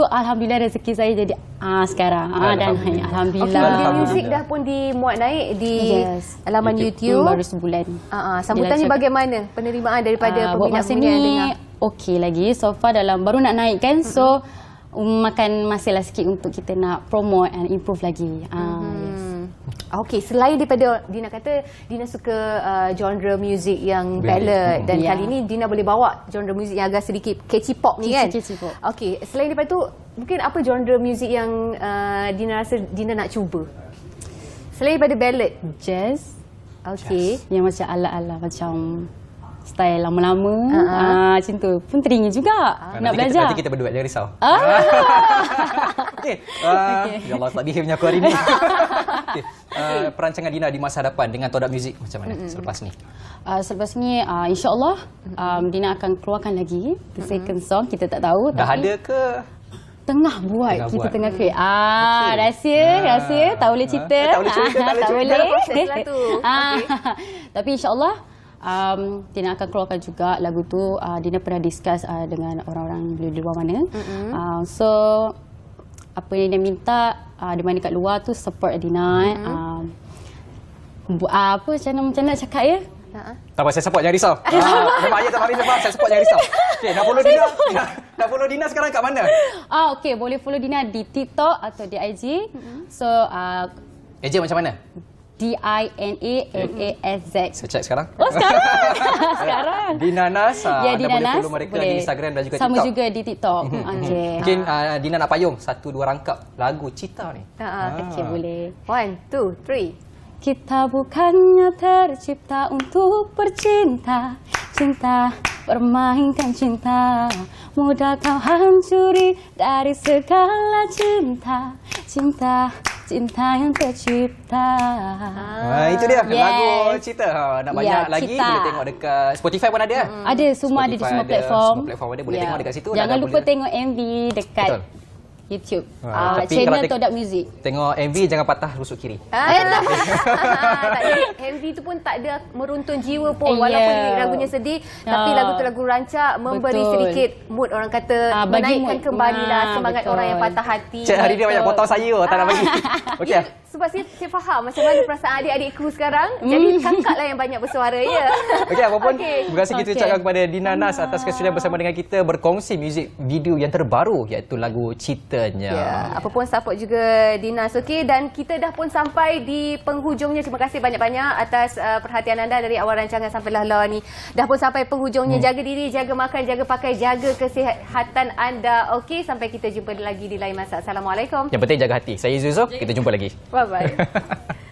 alhamdulillah rezeki saya jadi sekarang. Dan alhamdulillah. Okay, video muzik dah pun dimuat naik di laman YouTube. Baru sebulan. Sambutannya bagaimana penerimaan daripada peminat-peminat yang dengar? Okey lagi. So far baru nak naik kan. So makan masa lah sikit untuk kita nak promote and improve lagi. Okey, selain daripada Dina kata Dina suka genre muzik yang ballad, dan kali ini Dina boleh bawa genre muzik yang agak sedikit catchy pop ni kan. Okey, selain daripada tu mungkin apa genre muzik yang Dina rasa Dina nak cuba? Selain daripada ballad, jazz. Okey. Yang macam ala-ala macam style lama-lama. Macam tu pun teringin juga nak belajar. Nanti kita berduet, jangan risau. Okey. Ya Allah, tak dihir menyaku hari ni. Okay. Perancangan Dina di masa hadapan dengan Todak Music macam mana selepas ni? Selepas ni insya-Allah Dina akan keluarkan lagi the second song. Kita tak tahu. Dah ada ke? Tengah buat. Kita tengah create. Rahsia. Tak boleh cerita. Tak boleh. Tapi insya-Allah Dina akan keluarkan juga lagu tu. Dina pernah discuss dengan orang-orang di luar mana. So apa yang dia minta di mana kat luar tu support Dina. Macam nak cakap ya? Tak apa, saya support, jangan risau. Memang ayah tak mari sebab saya support, jangan risau. Okey, nak follow Dina. Nak follow Dina sekarang kat mana? Okey, boleh follow Dina di TikTok atau di IG. So AJ macam mana? DINANASZ. Saya check sekarang. Sekarang. Dina Nas. Ya, Dina boleh Nas. follow mereka di Instagram dan juga Sama TikTok. juga di TikTok. Okey. Mungkin Dina nak payung 1-2 rangkap lagu Cita ni. Okey, boleh. 1, 2, 3. Kita bukannya tercipta untuk bercinta. Cinta, permainkan cinta. Mudah kau hancuri dari segala cinta. Cinta yang tercipta. Itu dia lagu Cita. Nak banyak lagi Cita. boleh tengok dekat Spotify pun ada. Ada, semua ada di semua platform. Semua platform ada, boleh tengok dekat situ. Jangan lupa tengok MV dekat YouTube. Channel Todak Music. Tengok MV jangan patah rusuk kiri. Tak ada. MV tu pun tak ada meruntun jiwa pun. Walaupun lagunya sedih, tapi lagu tu lagu rancak, memberi sedikit mood, orang kata, menaikkan kembalilah semangat orang yang patah hati. Cik, hari ni banyak potong saya, tak nak bagi. Okey. Sebab saya faham macam mana perasaan adik-adikku sekarang. Jadi kakaklah yang banyak bersuara, ya. Okey, apapun terima kasih kita ucapkan kepada Dina Nas atas kesudian bersama dengan kita berkongsi muzik video yang terbaru iaitu lagu Citanya. Ya, apapun support juga Dina. Okey, dan kita dah pun sampai di penghujungnya. Terima kasih banyak-banyak atas perhatian anda dari awal rancangan sampai lah ni. Dah pun sampai penghujungnya. Jaga diri, jaga makan, jaga pakai, jaga kesihatan anda. Okey, sampai kita jumpa lagi di lain masa. Assalamualaikum. Yang penting jaga hati. Saya Yusuf, kita jumpa lagi. Bye-bye.